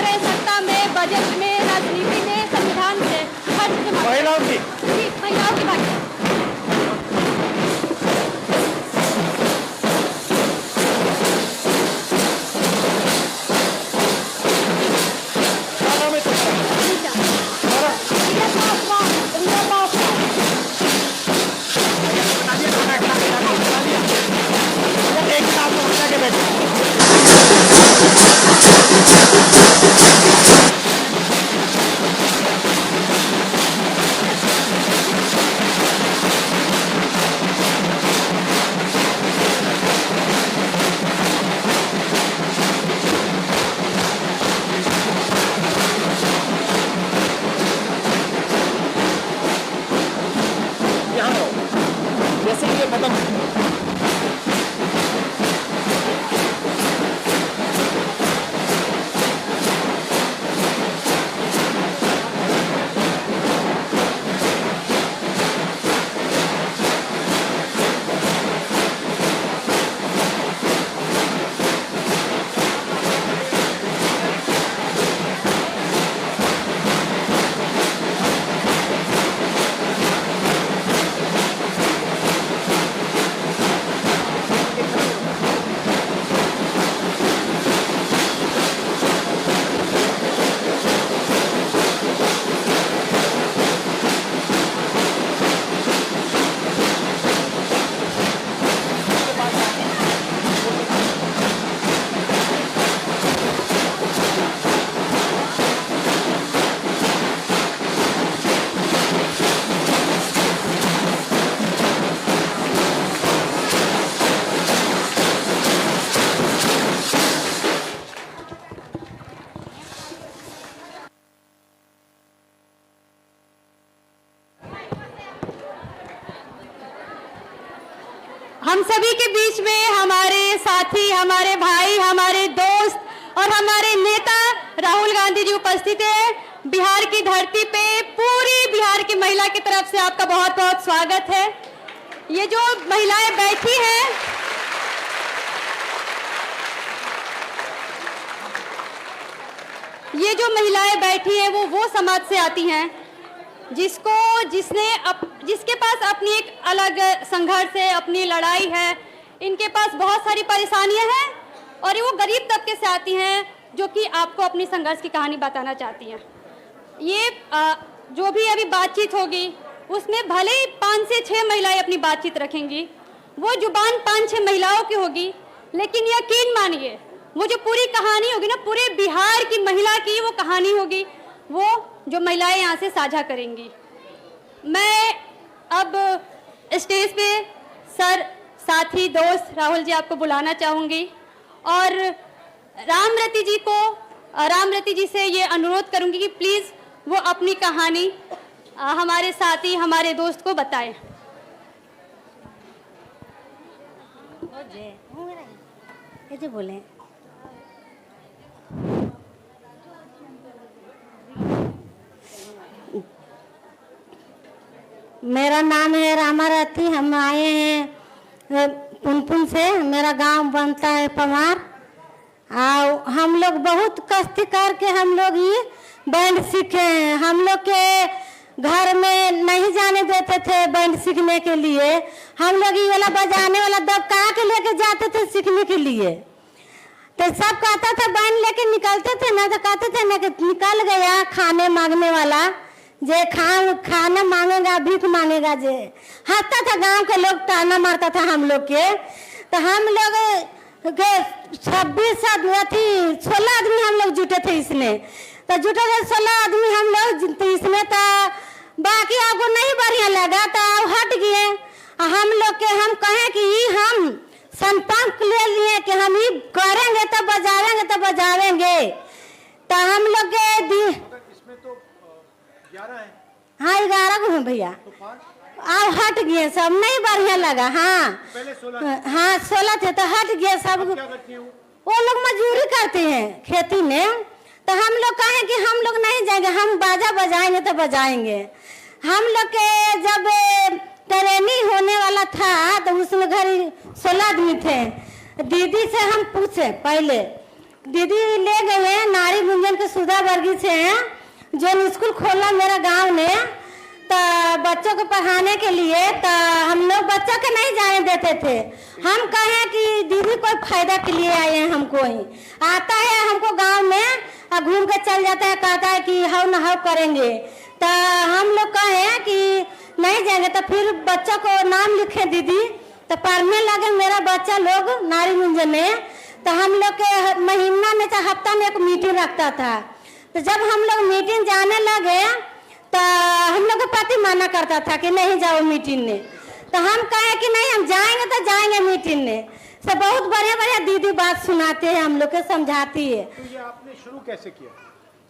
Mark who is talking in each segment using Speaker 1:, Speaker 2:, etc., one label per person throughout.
Speaker 1: रहे सत्ता में, बजट में, राजनीति में, संविधान से, हर चीज
Speaker 2: महिलाओं की
Speaker 1: जी, महिलाओं की बात।
Speaker 2: क्या नाम है तुम्हारा? एक साथ में उठा के बैठे। यहाँ रहो। जैसे ही ये खत्म
Speaker 1: हम सभी के बीच में हमारे साथी, हमारे भाई, हमारे दोस्त और हमारे नेता राहुल गांधी जी उपस्थित हैं। बिहार की धरती पे पूरी बिहार की महिला की तरफ से आपका बहुत बहुत स्वागत है। ये जो महिलाएं बैठी हैं, ये जो महिलाएं बैठी हैं वो समाज से आती हैं जिसके पास अपनी एक अलग संघर्ष है, अपनी लड़ाई है। इनके पास बहुत सारी परेशानियां हैं और वो गरीब तबके से आती हैं जो कि आपको अपनी संघर्ष की कहानी बताना चाहती हैं। ये जो भी अभी बातचीत होगी उसमें भले ही 5 से 6 महिलाएं अपनी बातचीत रखेंगी, वो जुबान 5-6 महिलाओं की होगी, लेकिन यकीन मानिए वो जो पूरी कहानी होगी ना, पूरे बिहार की महिला की वो कहानी होगी, वो जो महिलाएं यहाँ से साझा करेंगी। मैं अब स्टेज पे सर, साथी, दोस्त राहुल जी आपको बुलाना चाहूँगी और रामरती जी से ये अनुरोध करूँगी कि प्लीज़ वो अपनी कहानी हमारे साथी, हमारे दोस्त को बताएं।
Speaker 3: कैसे बोले? मेरा नाम है रामारती। हम आए हैं पुनपुन से। मेरा गांव बनता है पमार। और हम लोग बहुत कष्ट करके हम लोग ये बैंड सीखे हैं। हम लोग के घर में नहीं जाने देते थे बैंड सीखने के लिए। हम लोग ये वाला बजाने वाला दबका के लेके जाते थे सीखने के लिए। तो सब कहता था बैंड लेके निकलते थे ना, तो कहते थे ना कि निकल गया खाने मांगने वाला, जे खाना मांगेगा, भीख मांगेगा। जे हंसता था, गांव के लोग ताना मारता था हम लोग के। तो हम लोग के 16 आदमी हम लोग जुटे थे इसमें। तो जुटे थे 16 आदमी हम लोग इसमें। तो बाकी आपको नहीं बढ़िया लगा तो हट गए। हम लोग के हम कहें कि हम संपर्क ले लिए कि हम ये करेंगे तो बजावेंगे तो बजावेंगे। तो हम लोग के
Speaker 2: इसमें तो 11 है।
Speaker 3: हाँ 11 को हैं भैया।
Speaker 2: तो 5
Speaker 3: अब हट गए सब, नहीं बढ़िया लगा। हाँ
Speaker 2: पहले 16
Speaker 3: हाँ 16 थे तो हट गए सब।
Speaker 2: क्या करती हूँ?
Speaker 3: वो लोग मजदूरी करते हैं खेती में। तो हम लोग कहें कि हम लोग नहीं जाएंगे, हम बाजा बजाएंगे तो बजाएंगे। हम लोग के जब ट्रेनिंग होने वाला था तो उसमें घर 16 आदमी थे। दीदी से हम पूछे पहले दीदी ले गए हैं नारी गुंजन के सुधा वर्गी से हैं, जो स्कूल खोला मेरा गांव ने, तो बच्चों को पढ़ाने के लिए। तो हम लोग बच्चा के नहीं जाने देते थे। हम कहें कि दीदी कोई फायदा के लिए आए हैं, हमको ही आता है हमको गांव में घूम के चल जाता है, कहता है कि हाउ न हाउ करेंगे। तो हम लोग कहें कि नहीं जाएंगे। तो फिर बच्चा को नाम लिखे दीदी, तो पढ़ने लगे मेरा बच्चा लोग नारी गुंजन में। तो हम लोग के महीना में चाहे हफ्ता में एक मीटिंग रखता था। तो जब हम लोग मीटिंग जाने लगे तो हम लोग के पति मना करता था कि नहीं जाओ मीटिंग में। तो हम कहे कि नहीं हम जाएंगे तो जाएंगे मीटिंग में। सब बहुत बढ़िया बढ़िया दीदी बात सुनाते हैं, हम लोग के समझाती है।
Speaker 2: तो ये आपने शुरू कैसे किया?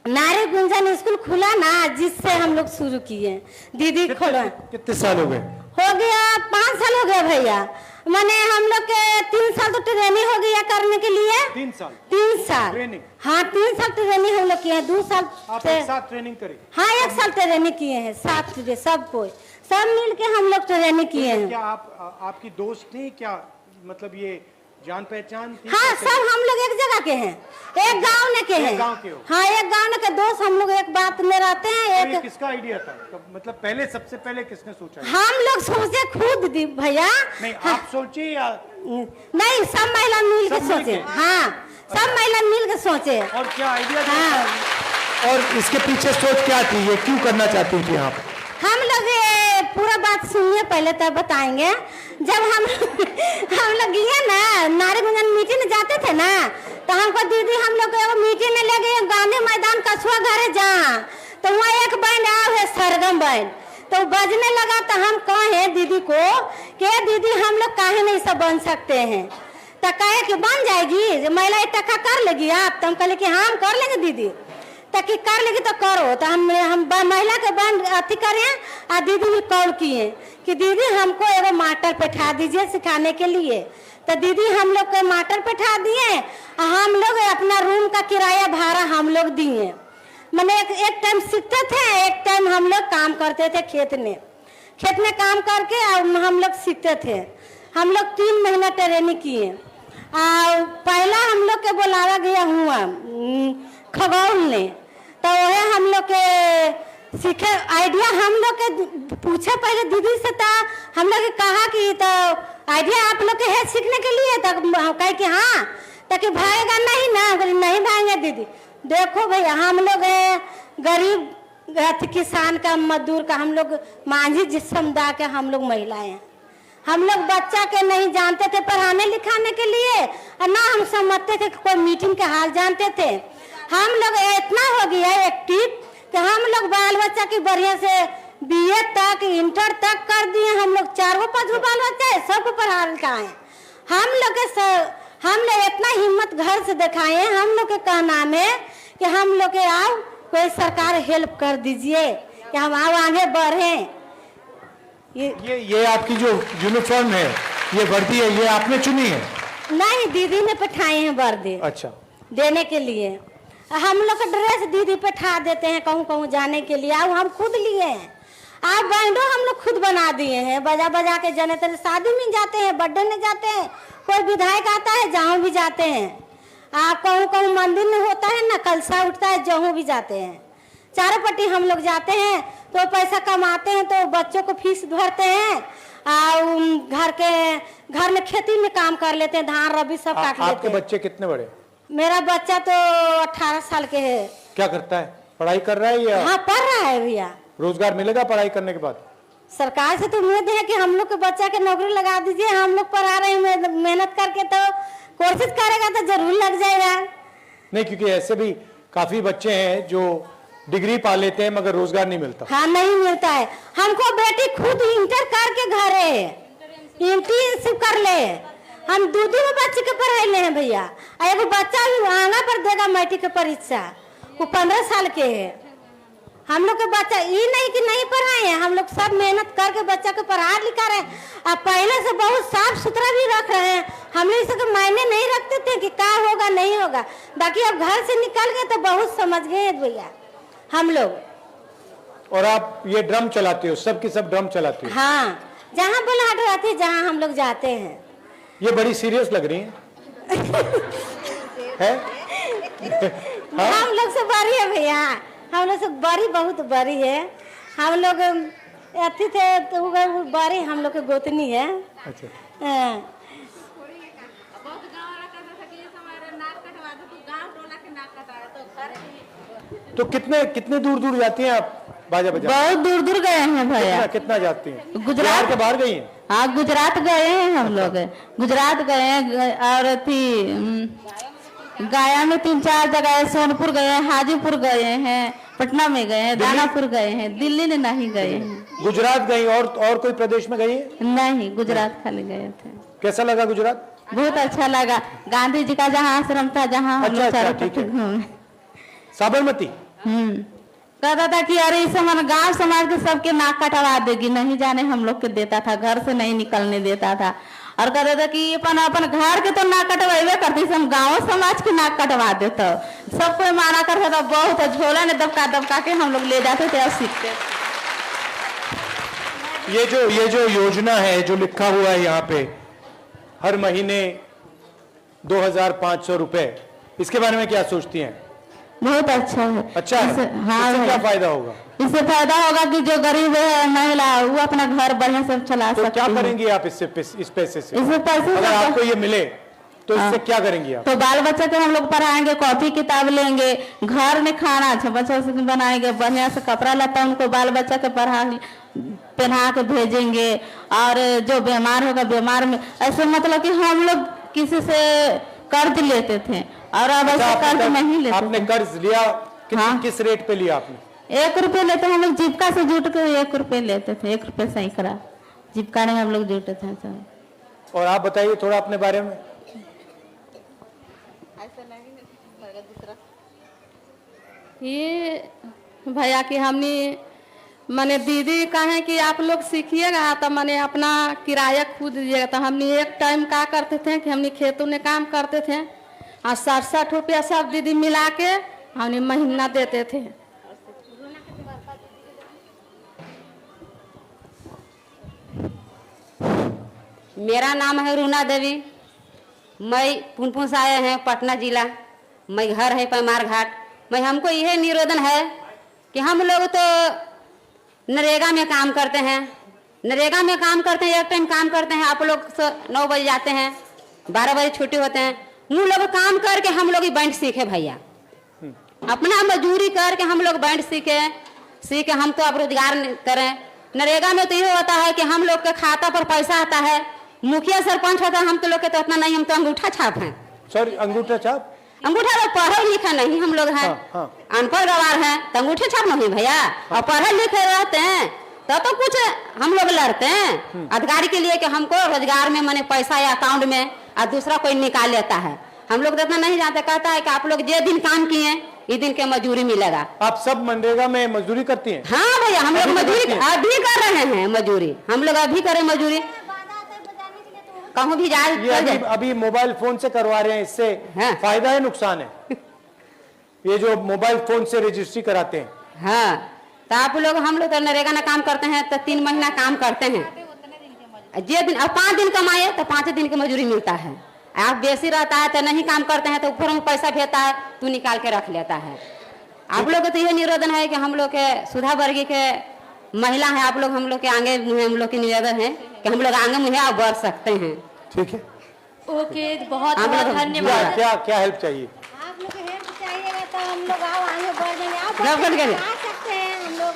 Speaker 3: नारी गुंजन स्कूल खुला ना, जिससे हम लोग शुरू किए। दीदी खोला
Speaker 2: कितने साल हो गए?
Speaker 3: हो गया 5 साल हो गया भैया। मैंने हम लोग के 3 साल तो ट्रेनिंग हो गया करने के लिए।
Speaker 2: 3 साल?
Speaker 3: 3 साल
Speaker 2: ट्रेनिंग?
Speaker 3: हाँ 3 साल ट्रेनिंग हम लोग किए हैं। 2 साल
Speaker 2: आप एक साथ ट्रेनिंग करी?
Speaker 3: हाँ 1 साल ट्रेनिंग किए हैं, साथ सब कोई सब मिल के हम लोग ट्रेनिंग किए हैं।
Speaker 2: क्या आपकी दोस्त थी क्या, मतलब ये जान पहचान थी?
Speaker 3: हाँ सब हम लोग एक जगह के हैं, एक गांव के हैं।
Speaker 2: गांव के हो?
Speaker 3: हाँ एक गांव के दोस्त हम लोग एक बात में रहते हैं।
Speaker 2: तो ये
Speaker 3: एक
Speaker 2: किसका आइडिया था? तो मतलब पहले सबसे पहले किसने सोचा?
Speaker 3: हम लोग सोचे खुद दी भैया।
Speaker 2: नहीं आप सोचे या?
Speaker 3: नहीं सब महिला मिल के सोचे। हाँ सब महिला मिल के सोचे।
Speaker 2: और क्या आइडिया?
Speaker 3: हाँ
Speaker 2: और इसके पीछे सोच क्या थी, ये क्यों करना चाहती थी आप?
Speaker 3: हम लोग पूरा बात सुनिए पहले तब बताएंगे। जब हम लोग गए ना नारी गुंजन मीटिंग में जाते थे ना, तो हमको दीदी हम लोग को मीटिंग में ले गए गांधी मैदान कछुआ घरे जहाँ। तो वहाँ एक बैंड आया है सरगम बैंड, तो बजने लगा। तो हम कहे दीदी को कि दीदी हम लोग काहे नहीं सब बन सकते हैं? तो कहे कि बन जाएगी, महिला इकट्ठा कर लेगी आप? तो हम कहले कि हाँ हम कर लेंगे दीदी। ताकि कर लेगी तो करो। तो हम महिला के बंद अथी करें। और दीदी भी कॉल किए कि दीदी हमको एगो मास्टर बैठा दीजिए सिखाने के लिए। तो दीदी हम लोग को मास्टर बैठा दिए। हम लोग अपना रूम का किराया भाड़ा हम लोग दिए। मैंने एक टाइम सीखते थे, एक टाइम हम लोग काम करते थे खेत में काम करके हम लोग सीखते थे। हम लोग 3 महीना ट्रेनिंग किए। और पहला हम लोग के बुलावा गया हुआ खगौल ने। तो वह हम लोग के सीखे आइडिया हम लोग के पूछे पहले दीदी से। था हम लोग कहा कि तो आइडिया आप लोग के है सीखने के लिए? तो कहे कि हाँ। ताकि भागेगा नहीं ना? नहीं भागेंगे दीदी। देखो भैया हम लोग गरीब किसान का मजदूर का हम लोग मांझी जिस समुदाय के हम लोग महिलाएं हैं। हम लोग बच्चा के नहीं जानते थे पढ़ाने लिखाने के लिए, और ना हम समझते थे कोई मीटिंग के हाल जानते थे। हम लोग इतना हो गया एक्टिव कि हम लोग बाल बच्चा की बढ़िया से BA तक इंटर तक कर दिए। हम लोग 4-5 बाल बच्चा है, सबको पढ़ा लिखाए। हम लोग इतना हिम्मत घर से दिखाए हैं। हम लोग के कहना है कि हम लोग के आओ कोई सरकार हेल्प कर दीजिए कि हम आओ आगे बढ़े।
Speaker 2: ये आपकी जो यूनिफॉर्म है, ये वर्दी है, ये आपने चुनी है?
Speaker 3: नहीं दीदी ने बैठाए हैं वर्दी।
Speaker 2: अच्छा।
Speaker 3: देने के लिए हम लोग का ड्रेस दीदी बैठा देते हैं कहूँ कहूँ जाने के लिए। अब हम खुद लिए हैं। आप बैंडो हम लोग खुद बना दिए हैं, बजा बजा के जने तेरे शादी में जाते हैं, बर्थडे में जाते हैं, कोई विधायक आता है जहाँ भी जाते हैं। आप कहूँ कहूँ मंदिर में होता है ना कलसा उठता है, जहाँ भी जाते हैं। चारों पट्टी हम लोग जाते हैं। तो पैसा कमाते हैं तो बच्चों को फीस भरते हैं। और घर में खेती में काम कर लेते हैं, धान रबी सब काट लेते हैं।
Speaker 2: आपके बच्चे कितने बड़े?
Speaker 3: मेरा बच्चा तो 18 साल के है।
Speaker 2: क्या करता है? पढ़ाई कर रहा है या?
Speaker 3: हाँ पढ़ रहा है भैया।
Speaker 2: रोजगार मिलेगा पढ़ाई करने के बाद?
Speaker 3: सरकार से तो उम्मीद है कि हम लोग के बच्चा के नौकरी लगा दीजिए। हम लोग पढ़ा रहे हैं मेहनत करके, तो कोशिश करेगा तो जरूर लग जाएगा।
Speaker 2: नहीं क्योंकि ऐसे भी काफी बच्चे हैं जो डिग्री पा लेते हैं मगर रोजगार नहीं मिलता।
Speaker 3: हाँ नहीं मिलता है। हमको बेटी खुद इंटर करके घरे इंटर्नशिप कर ले। हम 2 बच्चे के पढ़ाई ले हैं भैया। एगो बच्चा भी आगा पर देगा मैट्रिक की परीक्षा, वो 15 साल के है। हम लोग के बच्चा ये नहीं कि नहीं पढ़ाए हैं, हम लोग सब मेहनत करके बच्चा को पढ़ा लिखा रहे। अब पहले से बहुत साफ सुथरा भी रख रहे हैं। हम लोग इसके मायने नहीं रखते थे कि क्या होगा नहीं होगा। बाकी अब घर से निकल गए तो बहुत समझ गए भैया हम लोग।
Speaker 2: और आप ये ड्रम चलाते हो, सब की सब ड्रम चलाते हो?
Speaker 3: हाँ जहाँ बुलाहट रहती है जहाँ हम लोग जाते हैं।
Speaker 2: ये बड़ी सीरियस लग रही है?
Speaker 3: हम लोग से बड़ी है भैया, हम लोग से बड़ी, बहुत बड़ी है। हम लोग अथी थे तो वो बड़ी हम लोग के गोतनी है।
Speaker 2: अच्छा,
Speaker 3: हाँ।
Speaker 2: तो कितने कितने दूर दूर जाती हैं आप बाजा बजा?
Speaker 4: बहुत दूर दूर गए हैं भैया।
Speaker 2: कितना कितना जाती हैं?
Speaker 4: गुजरात
Speaker 2: बिहार के बाहर गई हैं?
Speaker 4: हाँ, गुजरात गए हैं हम लोग। गुजरात गए हैं और थी गया में 3-4 जगह, सोनपुर गए हैं, हाजीपुर गए हैं, पटना में गए हैं, दानापुर गए हैं, दिल्ली में नहीं गए हैं।
Speaker 2: गुजरात गई और कोई प्रदेश में गई हैं?
Speaker 4: नहीं, गुजरात खाली गए थे।
Speaker 2: कैसा लगा गुजरात?
Speaker 4: बहुत अच्छा लगा। गांधी जी का जहाँ आश्रम था, जहाँ हम लोग
Speaker 2: अच्छा,
Speaker 4: चारों
Speaker 2: ठीक है।
Speaker 4: पट्टी घूमे।
Speaker 2: साबरमती?
Speaker 4: कहता था कि अरे इस हमारे गांव समाज के सबके नाक कटवा देगी, नहीं जाने हम लोग के देता था, घर से नहीं निकलने देता था। और कहता था कि अपन अपन घर के तो नाक कटवाइबे करती, हम गाँव समाज के नाक कटवा देते। सब कोई माना करता था, बहुत झोला ने दबका दबका के हम लोग ले जाते थे और सीखते।
Speaker 2: ये जो योजना है, जो लिखा हुआ है यहाँ पे, हर महीने 2,500 रुपए, इसके बारे में क्या सोचती हैं?
Speaker 4: बहुत अच्छा है।
Speaker 2: अच्छा है।
Speaker 4: हाँ,
Speaker 2: इससे क्या फायदा होगा?
Speaker 4: इससे फायदा होगा कि जो गरीब है महिला, वो अपना घर बढ़िया से चला
Speaker 2: तो
Speaker 4: सकती
Speaker 2: क्या
Speaker 4: है।
Speaker 2: करेंगे आप इस पैसे से?
Speaker 4: इससे पैसे
Speaker 2: अगर
Speaker 4: से
Speaker 2: आपको ये मिले तो इससे क्या करेंगी आप?
Speaker 4: तो बाल बच्चा के हम लोग पढ़ाएंगे, कॉपी किताब लेंगे, घर में खाना अच्छा बच्चा से बनाएंगे, बढ़िया से कपड़ा लता उनको बाल बच्चा के पहना के भेजेंगे। और जो बीमार होगा, बीमार में ऐसे मतलब कि हम लोग किसी से कर्ज लेते थे और अब ऐसे कर्ज नहीं लेते।
Speaker 2: आपने कर्ज लिया?
Speaker 4: हाँ।
Speaker 2: किस रेट पे लिया आपने?
Speaker 4: 1 रुपये लेते हम लोग, जीविका से जुट के 1 रुपये लेते थे, 1 रुपये सैकड़ा जीविका में हम लोग जुटे थे सब।
Speaker 2: और आप बताइए थोड़ा अपने बारे में।
Speaker 5: ये भैया कि हमने मैंने दीदी कहे कि आप लोग सीखिएगा तो मैंने अपना किराया खुद दीजिएगा। तो हमने एक टाइम क्या करते थे कि हमने खेतों में काम करते थे और 60-60 रुपया सब दीदी मिला के हमने महीना देते थे।
Speaker 6: मेरा नाम है रूना देवी, मैं पुनपुन से आए हैं पटना जिला, मैं घर है पैमार घाट। मैं हमको यह निवेदन है कि हम लोग तो नरेगा में काम करते हैं, नरेगा में काम करते हैं, एक टाइम काम करते हैं। आप लोग 9 बजे जाते हैं, 12 बजे छुट्टी होते हैं। हम लोग काम करके हम लोग बैंड सीखे भैया, अपना मजदूरी करके हम लोग बैंड सीखे हम तो अब रोजगार करें। नरेगा में तो ये होता है कि हम लोग के खाता पर पैसा आता है, मुखिया सरपंच होता है, हम तो लोग के तो उतना नहीं, हम तो अंगूठा छाप हैं।
Speaker 2: सॉरी, अंगूठा छाप?
Speaker 6: अंगूठा तो पढ़े लिखा नहीं हम लोग हैं, अनपढ़ गवार हैं, तो अंगूठे छाप नहीं भैया। और पढ़े लिखे रहते हैं तो कुछ हम लोग लड़ते हैं अधिकारी के लिए कि हमको रोजगार में मैंने पैसा या अकाउंट में और दूसरा कोई निकाल लेता है। हम लोग तो इतना नहीं जानते। कहता है कि आप लोग जे दिन काम किए इस दिन के मजदूरी मिलेगा।
Speaker 2: आप सब मनरेगा में मजदूरी करती हैं?
Speaker 6: हाँ भैया, हम लोग मजदूरी अभी कर रहे हैं, मजदूरी हम लोग अभी करें मजदूरी, कहूँ भी जाए।
Speaker 2: अभी मोबाइल फोन से करवा रहे हैं, इससे फायदा है नुकसान है? ये जो मोबाइल फोन से रजिस्ट्री कराते हैं।
Speaker 6: हाँ, तो आप लोग हम लोग तो नरेगा में काम करते हैं तो 3 महीना काम करते हैं, जे दिन अब 5 दिन कमाए तो 5 दिन की मजदूरी मिलता है। आप बेसी रहता है तो नहीं काम करते हैं तो ऊपर में पैसा भेजता है, तू निकाल के रख लेता है। आप लोग को तो यह निवेदन है कि हम लोग के सुधा वर्गीय के महिला है, आप लोग हम लोग के आगे मुहे हम लोग के निवेदन है कि हम लोग आगे मुहे आप बढ़ सकते हैं।
Speaker 2: ठीक है,
Speaker 1: ओके, बहुत बहुत धन्यवाद।
Speaker 2: क्या हेल्प चाहिए?
Speaker 3: आप लोग हेल्प चाहिएगा तो हम लोग आओ आगे बढ़ जाएंगे। आप आ सकते हैं, हम लोग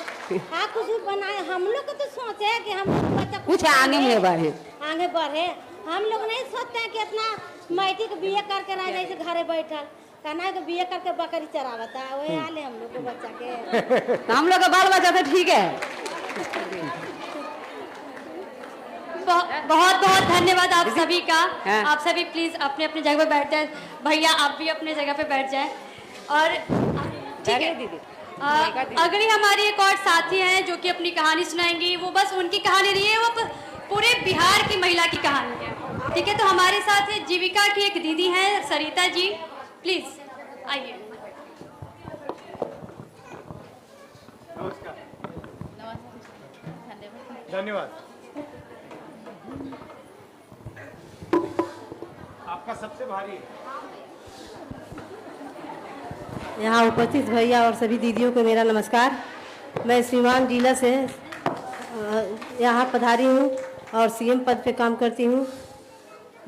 Speaker 3: आप कुछ भी बनाए। हम लोग को तो सोचे कि हम बच्चा
Speaker 6: कुछ आगे में बढ़े,
Speaker 3: आगे बढ़े। हम लोग नहीं सोचते हैं कि इतना मैट्रिक बीए करके रह जाए घरे बैठल, कहना के बीए करके बकरी चरावता है, वही हाल है हम लोग के बच्चा के।
Speaker 6: तो हम लोग का बाल बच्चा तो ठीक है।
Speaker 1: बहुत बहुत धन्यवाद आप सभी का।
Speaker 6: हाँ।
Speaker 1: आप सभी प्लीज अपने अपने जगह पे बैठ जाए। भैया आप भी अपने जगह पे बैठ जाए। और ठीक है दीदी, अगली हमारी एक और साथी हैं जो कि अपनी कहानी सुनाएंगी। वो बस उनकी कहानी नहीं है, वो पूरे बिहार की महिला की कहानी है। ठीक है, तो हमारे साथ है जीविका की एक दीदी है सरिता जी, प्लीज आइए।
Speaker 2: धन्यवाद। आपका सबसे भारी है।
Speaker 3: यहाँ उपस्थित भैया और सभी दीदियों को मेरा नमस्कार। मैं श्रीमान जिला से यहाँ पधारी हूँ और सीएम पद पे काम करती हूँ।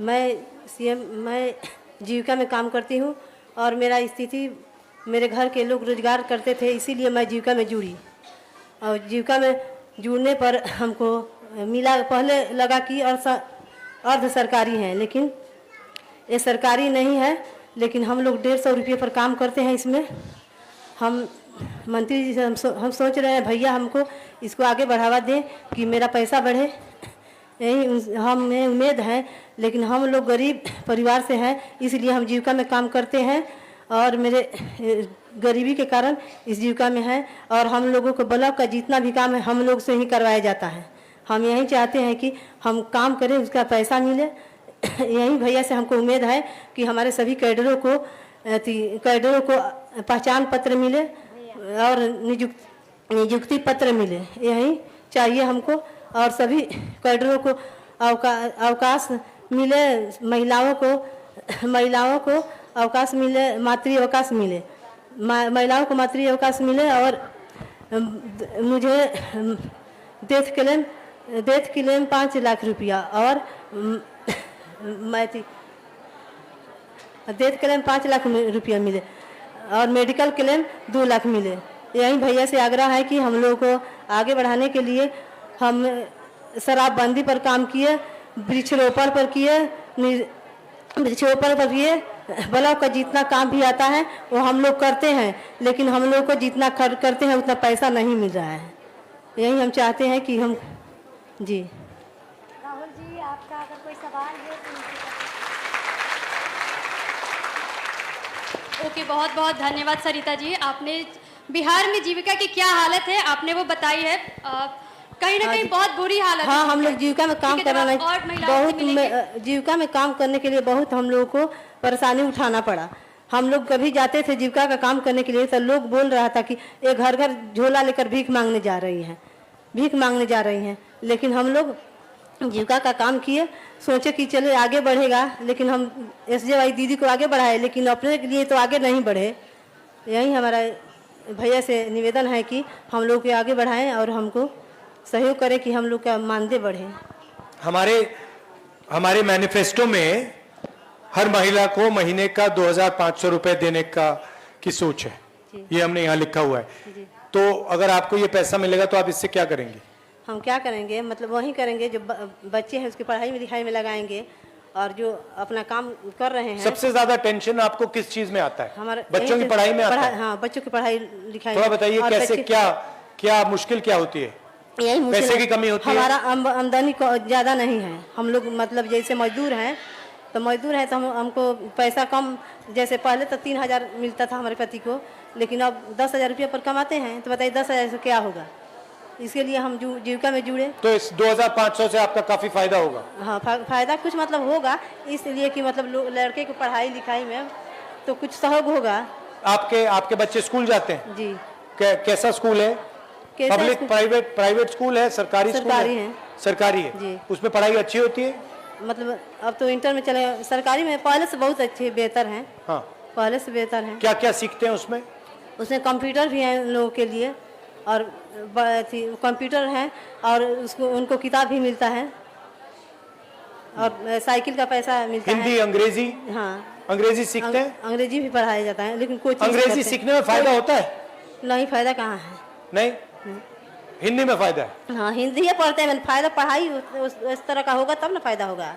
Speaker 3: मैं जीविका में काम करती हूँ और मेरा स्थिति, मेरे घर के लोग रोजगार करते थे, इसीलिए मैं जीविका में जुड़ी। और जीविका में जुड़ने पर हमको मिला, पहले लगा कि अर्ध सरकारी है, लेकिन ये सरकारी नहीं है। लेकिन हम लोग 150 रुपये पर काम करते हैं इसमें। हम मंत्री जी से हम सोच रहे हैं भैया हमको इसको आगे बढ़ावा दें कि मेरा पैसा बढ़े, यही हमें उम्मीद है। लेकिन हम लोग गरीब परिवार से हैं, इसलिए हम जीविका में काम करते हैं और मेरे गरीबी के कारण इस जीविका में है। और हम लोगों को ब्लॉक का जितना भी काम है हम लोग से ही करवाया जाता है। हम यही चाहते हैं कि हम काम करें, उसका पैसा मिले। यही भैया से हमको उम्मीद है कि हमारे सभी कैडरों को पहचान पत्र मिले और नियुक्ति पत्र मिले, यही चाहिए हमको। और सभी कैडरों को अवकाश मिले, महिलाओं को अवकाश मिले, मातृ अवकाश मिले, महिलाओं को मातृ अवकाश मिले। और मुझे डेथ क्लेम 5 लाख रुपया और डेथ क्लेम 5 लाख रुपया मिले और मेडिकल क्लेम 2 लाख मिले। यही भैया से आग्रह है कि हम लोगों को आगे बढ़ाने के लिए हम शराबबंदी पर काम किए, वृक्षारोपण पर किए, ब्लॉक का जितना काम भी आता है वो हम लोग करते हैं। लेकिन हम लोग को जितना करते हैं उतना पैसा नहीं मिल रहा है। यही हम चाहते हैं कि हम जी।
Speaker 1: राहुल जी, आपका अगर कोई सवाल है तो ओके, बहुत बहुत धन्यवाद सरिता जी। आपने बिहार में जीविका की क्या हालत है आपने वो बताई है। कहीं ना कहीं बहुत बुरी हालत है।
Speaker 3: हाँ, हम लोग जीविका में काम करना बहुत जीविका में काम करने के लिए बहुत हम लोगों को परेशानी उठाना पड़ा। हम लोग कभी जाते थे जीविका का काम करने के लिए तो लोग बोल रहा था कि ये घर घर झोला लेकर भीख मांगने जा रही हैं। लेकिन हम लोग जीविका का काम किए, सोचे कि चले आगे बढ़ेगा। लेकिन हम SJ दीदी को आगे बढ़ाए, लेकिन अपने के लिए तो आगे नहीं बढ़े। यही हमारा भैया से निवेदन है कि हम लोग को आगे बढ़ाएं और हमको सहयोग करें कि हम लोग का मानदेय बढ़े।
Speaker 2: हमारे मैनिफेस्टो में हर महिला को महीने का 2500 रुपए देने की सोच है, ये हमने यहाँ लिखा हुआ है। तो अगर आपको ये पैसा मिलेगा तो आप इससे क्या करेंगे?
Speaker 3: हम क्या करेंगे, मतलब वही करेंगे जो बच्चे हैं उसकी पढ़ाई में लिखाई में लगाएंगे और जो अपना काम कर रहे हैं।
Speaker 2: सबसे ज्यादा टेंशन आपको किस चीज में आता है?
Speaker 3: हमारे
Speaker 2: बच्चों की पढ़ाई में आता है?
Speaker 3: हाँ, बच्चों की पढ़ाई लिखाई।
Speaker 2: थोड़ा बताइए कैसे, क्या मुश्किल क्या होती है?
Speaker 3: यही
Speaker 2: पैसे की कमी होती है?
Speaker 3: हमारा आमदनी ज्यादा नहीं है। हम लोग मतलब जैसे मजदूर हैं तो हमको पैसा कम, जैसे पहले तो 3000 मिलता था हमारे पति को, लेकिन अब 10,000 रुपये पर कमाते हैं। तो बताइए 10,000 से क्या होगा? इसके लिए हम जीविका में जुड़े।
Speaker 2: तो इस 2500 से आपका काफी फायदा होगा?
Speaker 3: हाँ, फायदा कुछ मतलब होगा, इसलिए कि मतलब लड़के की पढ़ाई लिखाई में तो कुछ सहयोग होगा।
Speaker 2: आपके बच्चे स्कूल जाते हैं?
Speaker 3: जी।
Speaker 2: कैसा स्कूल है? पब्लिक प्राइवेट स्कूल है, सरकारी स्कूल है? सरकारी है
Speaker 3: जी।
Speaker 2: उसमें पढ़ाई अच्छी होती है?
Speaker 3: मतलब अब तो इंटर में चले, सरकारी में पहले से बहुत अच्छे बेहतर हैं।
Speaker 2: हाँ,
Speaker 3: पहले से बेहतर हैं।
Speaker 2: क्या क्या सीखते हैं उसमें?
Speaker 3: उसमें कंप्यूटर भी है लोगों के लिए और कंप्यूटर है और उनको किताब भी मिलता है और साइकिल का पैसा मिलता है।
Speaker 2: हिंदी, अंग्रेजी?
Speaker 3: हाँ,
Speaker 2: अंग्रेजी सीखते हैं?
Speaker 3: अंग्रेजी भी पढ़ाया जाता है, लेकिन कोई
Speaker 2: अंग्रेजी सीखने में फायदा होता है?
Speaker 3: नहीं, फायदा कहाँ है?
Speaker 2: नहीं, हिंदी में फायदा है।
Speaker 3: हाँ, हिंदी ही पढ़ते हैं, फायदा पढ़ाई उस तरह का होगा तब ना फायदा होगा।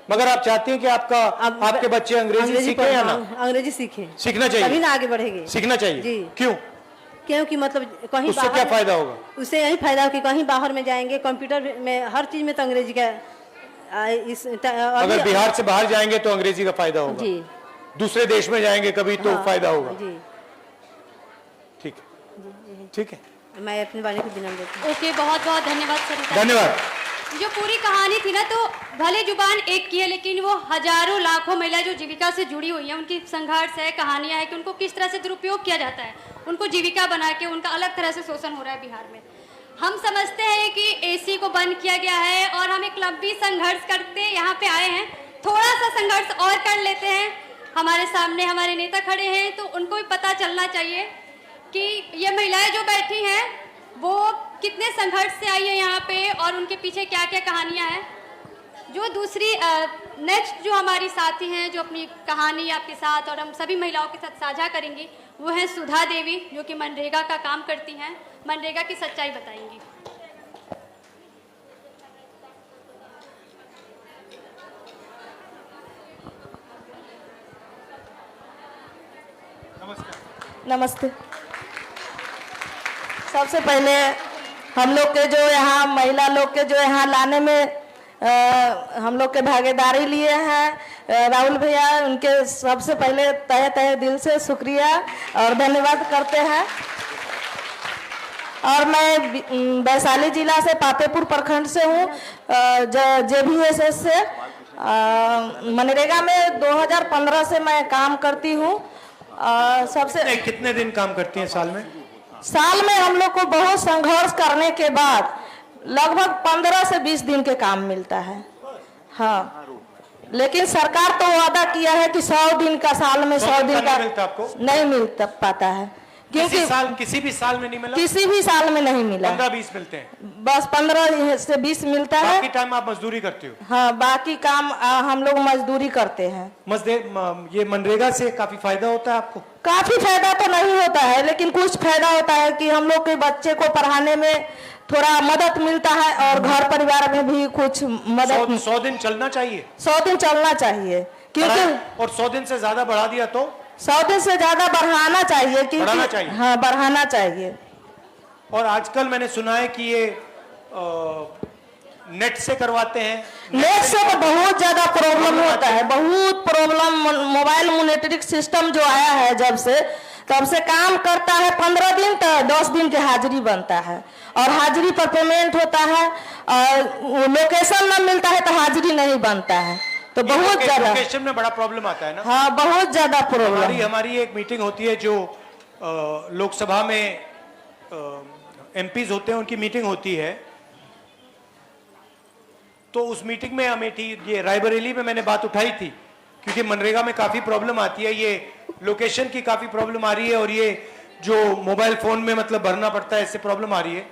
Speaker 2: मगर आप चाहती हैं कि आपके बच्चे अंग्रेजी सीखें या ना?
Speaker 3: अंग्रेजी सीखें,
Speaker 2: सीखना चाहिए,
Speaker 3: तभी ना आगे बढ़ेंगे।
Speaker 2: सीखना चाहिए
Speaker 3: जी।
Speaker 2: क्योंकि
Speaker 3: मतलब कहीं
Speaker 2: उससे क्या फायदा होगा?
Speaker 3: उससे यही फायदा हो कि कहीं बाहर में जाएंगे, कंप्यूटर में हर चीज में तो अंग्रेजी का
Speaker 2: अगर बिहार से बाहर जाएंगे तो अंग्रेजी का फायदा होगा।
Speaker 3: जी।
Speaker 2: दूसरे देश में जाएंगे कभी तो फायदा होगा।
Speaker 3: जी।
Speaker 2: ठीक है,
Speaker 3: मैं अपनी वाणी को विनम्र देती हूँ।
Speaker 1: ओके, बहुत बहुत धन्यवाद सरिता।
Speaker 2: धन्यवाद।
Speaker 1: जो पूरी कहानी थी ना, तो भले जुबान एक की है, लेकिन वो हजारों लाखों महिला जो जीविका से जुड़ी हुई है, उनकी संघर्ष है, कहानियां है कि उनको किस तरह से दुरुपयोग किया जाता है, उनको जीविका बना के उनका अलग तरह से शोषण हो रहा है बिहार में। हम समझते हैं कि AC को बंद किया गया है और हम एक लंबी संघर्ष करते यहाँ पे आए हैं। थोड़ा सा संघर्ष और कर लेते हैं, हमारे सामने हमारे नेता खड़े हैं, तो उनको भी पता चलना चाहिए कि ये महिलाएं जो बैठी हैं वो कितने संघर्ष से आई है यहाँ पे और उनके पीछे क्या क्या कहानियाँ हैं। जो दूसरी नेक्स्ट जो हमारी साथी हैं जो अपनी कहानी आपके साथ और हम सभी महिलाओं के साथ साझा करेंगी, वो हैं सुधा देवी, जो कि मनरेगा का काम करती हैं, मनरेगा की सच्चाई बताएंगी।
Speaker 4: नमस्ते। सबसे पहले हम लोग के जो यहाँ महिला लोग के जो यहाँ लाने में हम लोग के भागीदारी लिए हैं राहुल भैया, उनके सबसे पहले तहे तहे दिल से शुक्रिया और धन्यवाद करते हैं। और मैं वैशाली जिला से पातेपुर प्रखंड से हूँ, JVSS से। मनरेगा में 2015 से मैं काम करती हूँ। सबसे
Speaker 2: कितने दिन काम करती हैं साल में?
Speaker 4: साल में हम लोग को बहुत संघर्ष करने के बाद लगभग 15 से 20 दिन के काम मिलता है। हाँ, लेकिन सरकार तो वादा किया है कि 100 दिन का, साल में 100 दिन का
Speaker 2: मिलता आपको?
Speaker 4: नहीं मिल पाता है, क्योंकि
Speaker 2: किसी भी साल में नहीं मिला।
Speaker 4: किसी भी साल में नहीं मिला।
Speaker 2: 15-20 मिलते हैं,
Speaker 4: बस 15 से 20 मिलता है।
Speaker 2: बाकी टाइम आप मजदूरी करते हो?
Speaker 4: हाँ, बाकी काम हम लोग मजदूरी करते हैं।
Speaker 2: ये मनरेगा से काफी फायदा होता है आपको?
Speaker 4: काफी फायदा तो नहीं होता है, लेकिन कुछ फायदा होता है कि हम लोग के बच्चे को पढ़ाने में थोड़ा मदद मिलता है और घर परिवार में भी कुछ मदद।
Speaker 2: 100 दिन चलना चाहिए?
Speaker 4: 100 दिन चलना चाहिए, क्योंकि
Speaker 2: और 100 दिन से ज्यादा बढ़ा दिया तो?
Speaker 4: 100 दिन से ज्यादा बढ़ाना चाहिए,
Speaker 2: बढ़ाना चाहिए।
Speaker 4: हाँ, बढ़ाना चाहिए।
Speaker 2: और आजकल मैंने सुना है कि ये नेट से करवाते हैं।
Speaker 4: नेट से तो बहुत ज्यादा प्रॉब्लम होता है, बहुत प्रॉब्लम। मोबाइल मॉनिटरिंग सिस्टम जो आया है जब से, तब से काम करता है 15 दिन तो 10 दिन की हाजिरी बनता है और हाजिरी पर पेमेंट होता है, और लोकेशन न मिलता है तो हाजिरी नहीं बनता है। तो बहुत ज्यादा
Speaker 2: लोकेशन में बड़ा प्रॉब्लम आता है ना?
Speaker 4: हाँ, बहुत ज्यादा प्रॉब्लम।
Speaker 2: हमारी एक मीटिंग होती है जो लोकसभा में MPs होते हैं, उनकी मीटिंग होती है। तो उस मीटिंग में अमेठी, ये रायबरेली में मैंने बात उठाई थी, क्योंकि मनरेगा में काफी प्रॉब्लम आती है, ये लोकेशन की काफी प्रॉब्लम आ रही है और ये जो मोबाइल फोन में मतलब भरना पड़ता है, इससे प्रॉब्लम आ रही है।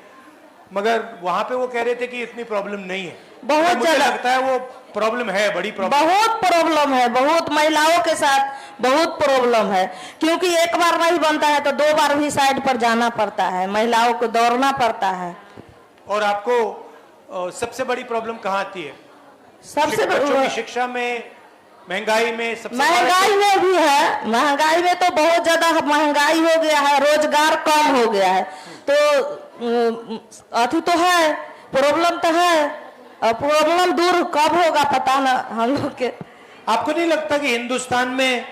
Speaker 2: मगर वहां पे वो कह रहे थे कि इतनी प्रॉब्लम नहीं है।
Speaker 4: बहुत
Speaker 2: मुझे
Speaker 4: ज्यादा
Speaker 2: लगता है वो प्रॉब्लम है, बड़ी प्रॉब्लम।
Speaker 4: बहुत प्रॉब्लम है, बहुत महिलाओं के साथ बहुत प्रॉब्लम है, क्योंकि एक बार नहीं बनता है तो 2 बार भी साइड पर जाना पड़ता है, महिलाओं को दौड़ना पड़ता है।
Speaker 2: और आपको सबसे बड़ी प्रॉब्लम कहाँ आती है?
Speaker 4: सबसे
Speaker 2: बच्चों की शिक्षा में, महंगाई में? सबसे
Speaker 4: महंगाई में भी है, महंगाई में तो बहुत ज्यादा महंगाई हो गया है, रोजगार कम हो गया है, तो अथी तो है, प्रॉब्लम तो है। और प्रॉब्लम दूर कब होगा पता ना हम लोग के।
Speaker 2: आपको नहीं लगता कि हिंदुस्तान में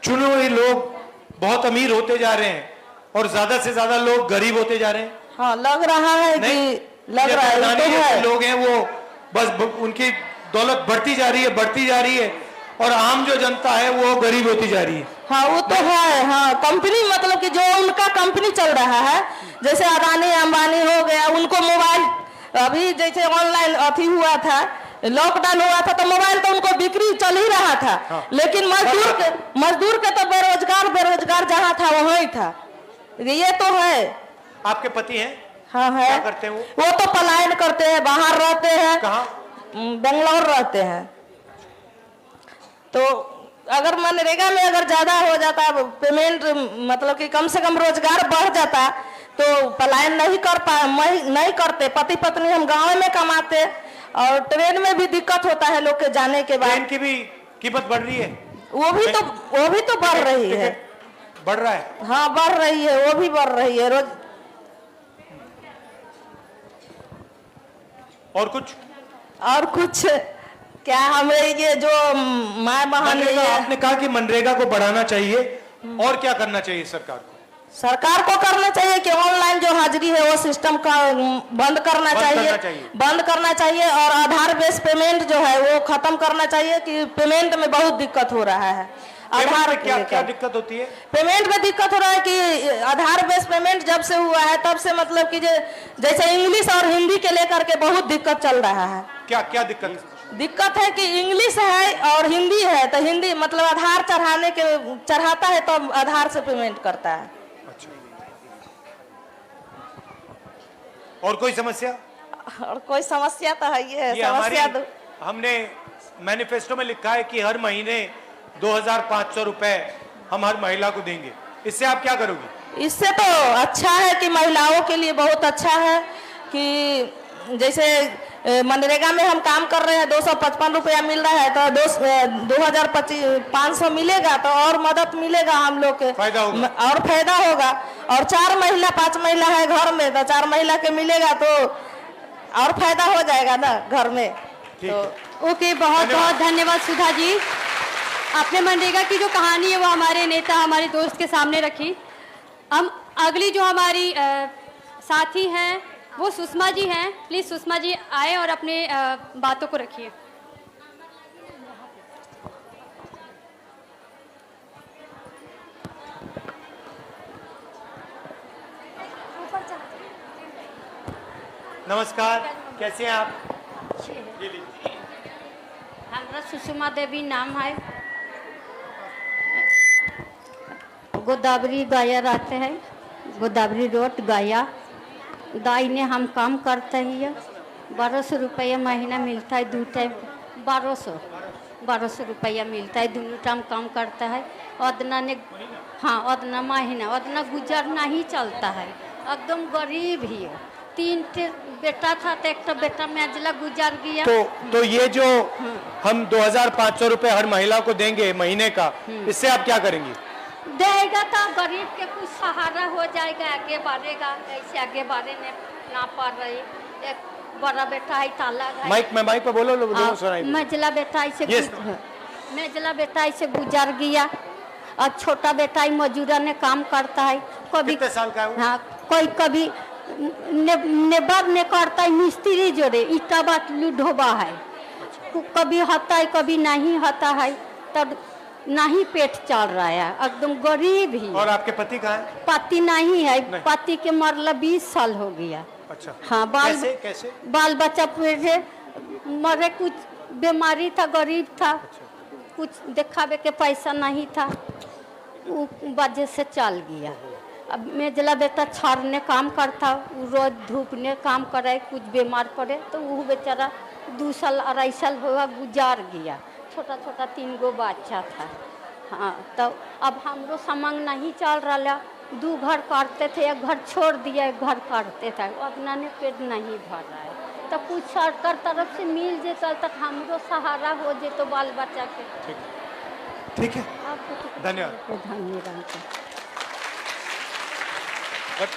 Speaker 2: चुने हुए लोग बहुत अमीर होते जा रहे हैं और ज्यादा से ज्यादा लोग गरीब होते जा रहे हैं?
Speaker 4: हाँ, लग रहा है कि लग रहा है, तो है।
Speaker 2: लोग हैं वो बस उनकी दौलत बढ़ती जा रही है, बढ़ती जा रही है, और आम जो जनता है वो गरीब होती जा रही है।
Speaker 4: हाँ, वो तो है। हाँ, कंपनी मतलब कि जो उनका कंपनी चल रहा है, जैसे अदानी अंबानी हो गया, उनको मोबाइल, अभी जैसे ऑनलाइन अथी हुआ था, लॉकडाउन हुआ था, तो मोबाइल तो उनको बिक्री चल ही रहा था।
Speaker 2: हाँ।
Speaker 4: लेकिन मजदूर के तो बेरोजगार जहाँ था वहीं था। ये तो है।
Speaker 2: आपके पति हैं?
Speaker 4: हाँ, है।
Speaker 2: क्या करते हैं
Speaker 4: वो तो पलायन करते हैं, बाहर रहते हैं।
Speaker 2: कहाँ?
Speaker 4: बेंगलोर रहते हैं। तो अगर मनरेगा में अगर ज्यादा हो जाता पेमेंट, मतलब कि कम से कम रोजगार बढ़ जाता, तो पलायन नहीं करते। पति पत्नी हम गांव में कमाते, और ट्रेन में भी दिक्कत होता है लोग के जाने के बाद।
Speaker 2: ट्रेन की भी कीमत बढ़ रही है?
Speaker 4: वो भी तो बढ़ रही है।
Speaker 2: बढ़ रहा है?
Speaker 4: हाँ, बढ़ रही है, वो भी बढ़ रही है रोज। और कुछ क्या, हमें ये जो माँ बहन है,
Speaker 2: आपने कहा कि मनरेगा को बढ़ाना चाहिए, और क्या करना चाहिए सरकार को?
Speaker 4: सरकार को करना चाहिए कि ऑनलाइन जो हाजिरी है वो सिस्टम का बंद करना चाहिए, और आधार बेस्ड पेमेंट जो है वो खत्म करना चाहिए, कि पेमेंट में बहुत दिक्कत हो रहा है। आधार में
Speaker 2: क्या दिक्कत होती है?
Speaker 4: पेमेंट में दिक्कत हो रहा है कि आधार बेस्ड पेमेंट जब से हुआ है तब से मतलब कि जैसे इंग्लिश और हिंदी के लेकर के बहुत दिक्कत चल रहा है।
Speaker 2: क्या दिक्कत?
Speaker 4: दिक्कत है कि इंग्लिश है और हिंदी है, तो हिंदी मतलब आधार चढ़ाता है तो आधार से पेमेंट करता है।
Speaker 2: अच्छा, और कोई समस्या?
Speaker 4: और कोई समस्या तो है ये
Speaker 2: हमारी
Speaker 4: समस्या
Speaker 2: हमने मैनिफेस्टो में लिखा है कि हर महीने 2500 रुपए हम हर महिला को देंगे, इससे आप क्या करोगे?
Speaker 4: इससे तो अच्छा है कि महिलाओं के लिए बहुत अच्छा है कि जैसे मनरेगा में हम काम कर रहे हैं, 255 रुपया मिल रहा है, तो 2500 मिलेगा तो और मदद मिलेगा हम लोग के,
Speaker 2: फायदा होगा
Speaker 4: और फायदा होगा। और 4 महिला 5 महिला है घर में, तो 4 महिला के मिलेगा तो और फायदा हो जाएगा ना घर में। तो
Speaker 1: ओके, बहुत बहुत धन्यवाद सुधा जी। आपने मनरेगा की जो कहानी है वो हमारे नेता, हमारे दोस्त के सामने रखी। हम अगली जो हमारी साथी हैं वो सुषमा जी हैं। प्लीज सुषमा जी आए और अपने बातों को रखिए।
Speaker 2: नमस्कार, कैसे हैं आप?
Speaker 3: हमारा सुषमा देवी नाम है, गोदावरी गया रहते हैं, गोदावरी रोड गया। दाई ने हम काम करते हैं, 1200 रुपया महीना मिलता है, 2 टाइम 1200 रुपया मिलता है, 2 टाइम काम करता है। उतना ने हाँ उतना महीना उतना गुजरना ही चलता है, एकदम गरीब ही है। 3 बेटा था तो एक बेटा मेजला गुजर गया।
Speaker 2: तो ये जो हम 2500 रुपए हर महिला को देंगे महीने का, इससे आप क्या करेंगी?
Speaker 3: देगा तो गरीब के कुछ सहारा हो जाएगा, आगे बढ़ेगा। ऐसे आगे बढ़े ना पड़ रही। एक बड़ा बेटा है ताला
Speaker 2: माइक पे बोलो, लोग सुनाई दे।
Speaker 3: मझला बेटा ऐसे गुजर गया, और छोटा बेटा ही मजूरा ने काम करता है। कभी
Speaker 2: कितने साल का है वो?
Speaker 3: हाँ, कोई कभी नेबर ने करता है, मिस्त्री जोड़े ईटा बाटलू ढोबा है। कभी होता है कभी नहीं होता है, तब नहीं पेट चल रहा है, एकदम गरीब ही।
Speaker 2: और आपके पति कहाँ है?
Speaker 3: पति नहीं है, पति के मरला 20 साल हो गया।
Speaker 2: अच्छा,
Speaker 3: हाँ,
Speaker 2: कैसे?
Speaker 3: बाल बच्चा पूरे मरे, कुछ बीमारी था, गरीब था। कुछ दिखावे के पैसा नहीं था, वो वजह से चल गया। अब मेजला बेटा छाड़ने काम करता, वो रोज धूप ने काम करे, कुछ बीमार पड़े तो वो बेचारा 2 साल 2.5 साल हुआ गुजार गया। छोटा छोटा 3 गो बच्चा था। हाँ, तो अब हमरो समंग नहीं चल रहा। 2 घर काटते थे, एक घर छोड़ दिया, एक घर काटते थे, उतना ने पेट नहीं भर रहा है। तो कुछ सरकार तरफ से मिल जेता तक हमरो सहारा हो जे तो बाल बच्चा के।
Speaker 2: ठीक है, धन्यवाद। बट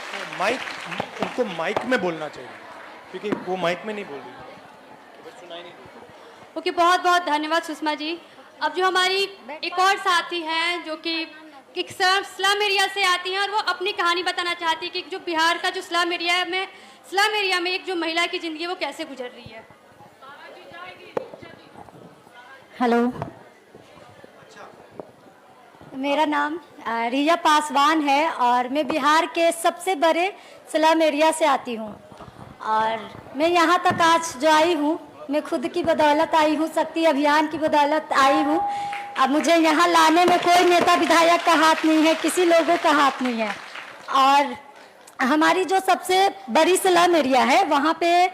Speaker 2: उनको माइक में बोलना चाहिए, क्योंकि वो माइक में नहीं बोल रही, सुनाई नहीं।
Speaker 1: ओके, बहुत बहुत धन्यवाद सुषमा जी। अब जो हमारी एक और साथी हैं जो कि स्लम एरिया से आती हैं और वो अपनी कहानी बताना चाहती है कि जो बिहार का जो स्लम एरिया में एक जो महिला की जिंदगी वो कैसे गुजर रही है।
Speaker 7: हेलो, मेरा नाम रिया पासवान है और मैं बिहार के सबसे बड़े स्लम एरिया से आती हूँ। और मैं यहाँ तक आज जो आई हूँ, मैं खुद की बदौलत आई हूँ, शक्ति अभियान की बदौलत आई हूँ। अब मुझे यहाँ लाने में कोई नेता विधायक का हाथ नहीं है, किसी लोगों का हाथ नहीं है। और हमारी जो सबसे बड़ी स्लम एरिया है, वहाँ पे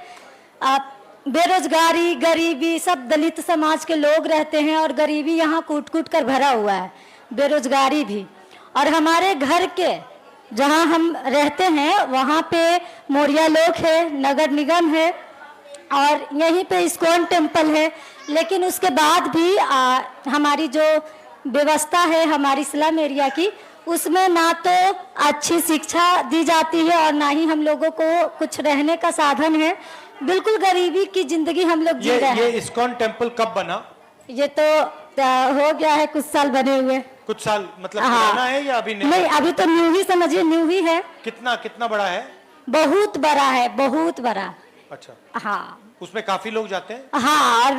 Speaker 7: बेरोजगारी, गरीबी, सब दलित समाज के लोग रहते हैं और गरीबी यहाँ कूट कूट कर भरा हुआ है, बेरोजगारी भी। और हमारे घर के जहाँ हम रहते हैं वहाँ पे मोरिया लोग है, नगर निगम है और यहीं पे इस्कॉन टेम्पल है। लेकिन उसके बाद भी हमारी जो व्यवस्था है हमारी स्लम एरिया की, उसमें ना तो अच्छी शिक्षा दी जाती है और ना ही हम लोगों को कुछ रहने का साधन है। बिल्कुल गरीबी की जिंदगी हम लोग जी रहे हैं।
Speaker 2: ये इस्कॉन टेम्पल कब बना?
Speaker 7: ये तो हो गया है कुछ साल बने हुए।
Speaker 2: कुछ साल मतलब पुराना है या अभी
Speaker 7: नहीं, अभी तो न्यू ही समझिए, न्यू ही है।
Speaker 2: कितना बड़ा है?
Speaker 7: बहुत बड़ा है, बहुत बड़ा।
Speaker 2: अच्छा,
Speaker 7: हाँ,
Speaker 2: उसमें काफी लोग जाते हैं।
Speaker 7: हाँ, और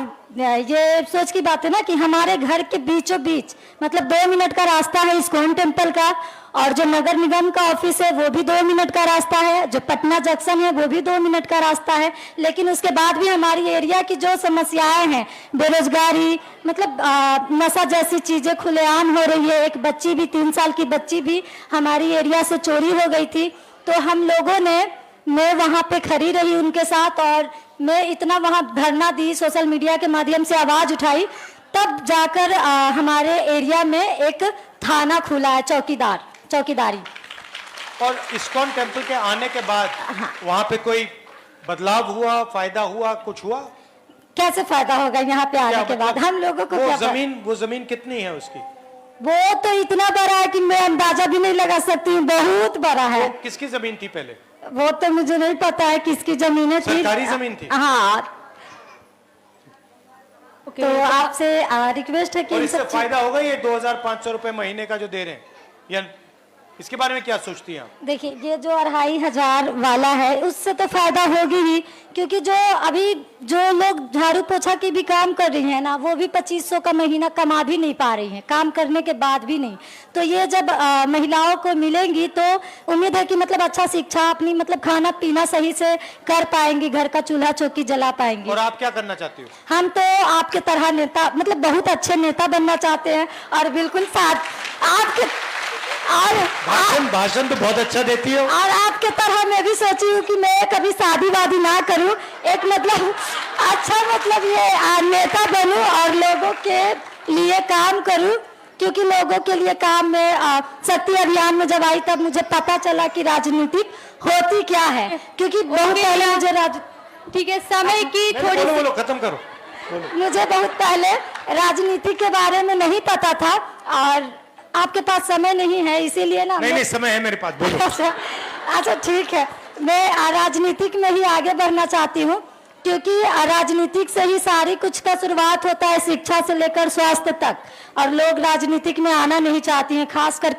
Speaker 7: ये सोच की बात है ना कि हमारे घर के बीचों बीच मतलब 2 मिनट का रास्ता है इस्कॉन टेम्पल का, और जो नगर निगम का ऑफिस है वो भी 2 मिनट का रास्ता है, जो पटना जंक्शन है वो भी 2 मिनट का रास्ता है। लेकिन उसके बाद भी हमारी एरिया की जो समस्याएं हैं, बेरोजगारी, मतलब नशा जैसी चीजें खुलेआम हो रही है। एक बच्ची भी, 3 साल की बच्ची भी हमारी एरिया से चोरी हो गई थी। तो हम लोगों ने, मैं वहाँ पे खड़ी रही उनके साथ, और मैं इतना वहाँ धरना दी, सोशल मीडिया के माध्यम से आवाज उठाई, तब जाकर हमारे एरिया में एक थाना खुला है, चौकीदारी।
Speaker 2: और इस्कॉन टेम्पल के आने के बाद वहाँ पे कोई बदलाव हुआ, फायदा हुआ, कुछ हुआ?
Speaker 7: कैसे फायदा होगा यहाँ पे आने के बाद? हम लोगों को क्या
Speaker 2: वो जमीन कितनी है उसकी?
Speaker 7: वो तो इतना बड़ा है कि मैं अंदाजा भी नहीं लगा सकती हूँ, बहुत बड़ा है।
Speaker 2: किसकी जमीन थी पहले?
Speaker 7: वो तो मुझे नहीं पता है किसकी जमीनें थी।
Speaker 2: सरकारी जमीन थी?
Speaker 7: हाँ। तो आपसे रिक्वेस्ट है कि
Speaker 2: और इससे फायदा होगा ये 2500 रुपए महीने का जो दे रहे हैं, या इसके बारे में क्या सोचती हैं आप?
Speaker 7: देखिए, ये जो 2500 वाला है उससे तो फायदा होगी ही, क्योंकि जो अभी जो लोग झाड़ू पोछा की भी काम कर रही हैं ना, वो भी 2500 का महीना कमा भी नहीं पा रही हैं, काम करने के बाद भी नहीं। तो ये जब महिलाओं को मिलेंगी तो उम्मीद है कि मतलब अच्छा शिक्षा, अपनी मतलब खाना पीना सही से कर पाएंगी, घर का चूल्हा चौकी जला पाएंगी।
Speaker 2: और आप क्या करना चाहती हो?
Speaker 7: हम तो आपके तरह नेता, मतलब बहुत अच्छे नेता बनना चाहते हैं, और बिल्कुल साथ आपके, और
Speaker 2: भाषण तो बहुत अच्छा देती हो।
Speaker 7: और आपके तरह मैं भी सोची हूँ कि मैं कभी शादी वादी ना करूँ, एक मतलब अच्छा मतलब ये नेता बनूं और लोगों के लिए काम करूं, क्योंकि लोगों के लिए काम में शक्ति अभियान में जब आई तब मुझे पता चला कि राजनीतिक होती क्या है, क्योंकि बहुत पहले मुझे
Speaker 1: ठीक है, समय की थोड़ी
Speaker 2: बोलो, खत्म करो।
Speaker 7: मुझे बहुत पहले राजनीति के बारे में नहीं पता था, और आपके पास समय नहीं है इसीलिए ना।
Speaker 2: नहीं, समय है मेरे पास, बोलो।
Speaker 7: अच्छा ठीक है, मैं राजनीतिक में ही आगे बढ़ना चाहती हूँ, क्योंकि राजनीतिक से ही सारी कुछ का शुरुआत होता है, शिक्षा से लेकर स्वास्थ्य तक। और लोग राजनीतिक में आना नहीं चाहती हैं, खास कर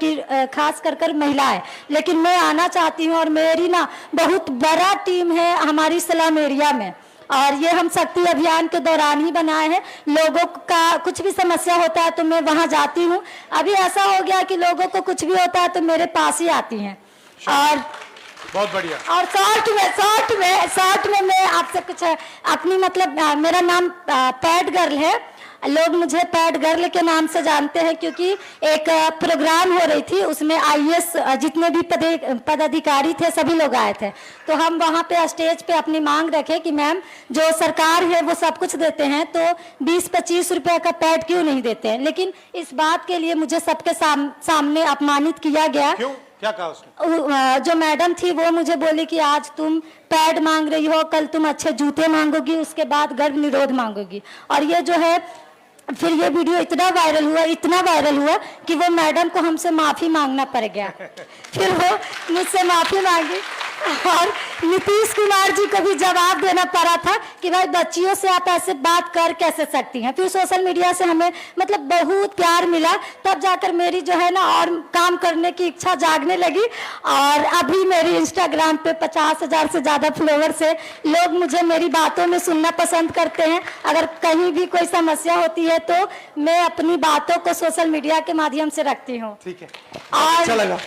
Speaker 7: महिलाएं, लेकिन मैं आना चाहती हूँ। और मेरी ना बहुत बड़ा टीम है हमारी स्लम एरिया में, और ये हम शक्ति अभियान के दौरान ही बनाए हैं। लोगों का कुछ भी समस्या होता है तो मैं वहां जाती हूँ। अभी ऐसा हो गया कि लोगों को कुछ भी होता है तो मेरे पास ही आती हैं। और
Speaker 2: बहुत बढ़िया।
Speaker 7: और शॉर्ट में मैं आपसे कुछ अपनी मतलब मेरा नाम पैड गर्ल है, लोग मुझे पैड गर्ल के नाम से जानते हैं, क्योंकि एक प्रोग्राम हो रही थी, उसमें IAS जितने भी पदाधिकारी थे सभी लोग आए थे। तो हम वहाँ पे स्टेज पे अपनी मांग रखे कि मैम, जो सरकार है वो सब कुछ देते हैं तो 20-25 रुपए का पैड क्यों नहीं देते हैं। लेकिन इस बात के लिए मुझे सबके सामने अपमानित किया गया।
Speaker 2: क्यों? क्या कहा उसने?
Speaker 7: जो मैडम थी वो मुझे बोली कि आज तुम पैड मांग रही हो, कल तुम अच्छे जूते मांगोगी, उसके बाद गर्भ निरोध मांगोगी। और ये जो है, फिर ये वीडियो इतना वायरल हुआ कि वो मैडम को हमसे माफी मांगना पड़ गया। फिर वो मुझसे माफी मांगी, और नीतीश कुमार जी को भी जवाब देना पड़ा था कि भाई बच्चियों से आप ऐसे बात कर कैसे सकती हैं। फिर सोशल मीडिया से हमें मतलब बहुत प्यार मिला, तब जाकर मेरी जो है ना और काम करने की इच्छा जागने लगी। और अभी मेरी इंस्टाग्राम पे 50,000 से ज्यादा फॉलोवर्स है। लोग मुझे मेरी बातों में सुनना पसंद करते हैं। अगर कहीं भी कोई समस्या होती है तो मैं अपनी बातों को सोशल मीडिया के माध्यम से रखती हूँ।
Speaker 2: ठीक है, अच्छा लगा।